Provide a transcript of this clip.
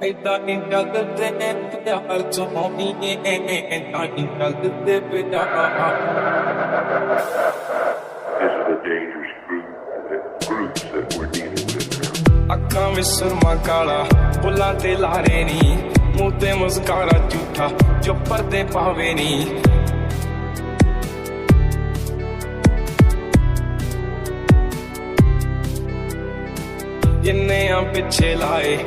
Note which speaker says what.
Speaker 1: ਏਦਾਂ ਨੀ ਜਗਦੇ ਪਿਆਰ ਸੋਹਣੀਏ, ਏਦਾਂ ਨੀ ਜਗਦੇ ਪਿਆਰ।
Speaker 2: This is a dangerous groups that we're dealing with now.
Speaker 1: ਅੱਖਾਂ ਵਿੱਚ ਸੁਰਮਾ ਕਾਲਾ, ਬੁੱਲਾਂ ਤੇ ਲਾਰੇ ਨੀ, ਮੂੰਹ ਤੇ ਮੁਸਕਾਰਾ ਝੂਠਾ ਜੋ ਪਰਦੇ ਪਾਵੇ ਨੀ। ਜਿੰਨੇ ਆ ਪਿੱਛੇ ਲਾਏ